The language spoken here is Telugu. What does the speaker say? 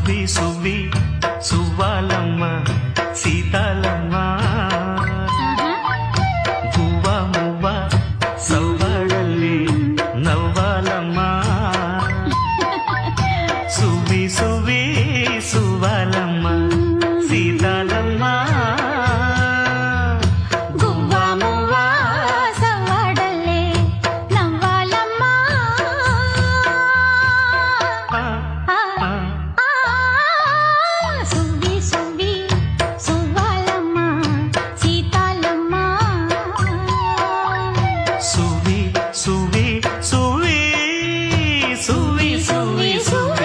సువ్వి సువ్వి సువ్వాలమ్మ సీతాలమ్మ గువ్వ మువ్వ సవ్వాడల్లి నవ్వాలమ్మ సువ్వి సువ్వి సువ్వాలమ్మ సీతాలమ్మ గువ్వ మువ్వ సవ్వాడల్లే నవ్వాలమ్మ సువ్వి సువ్వి సువ్వాలమ్మ సీతాలమ్మ సువ్వి సువ్వి సువ్వి సువ్వి సువ్వి సువ్వి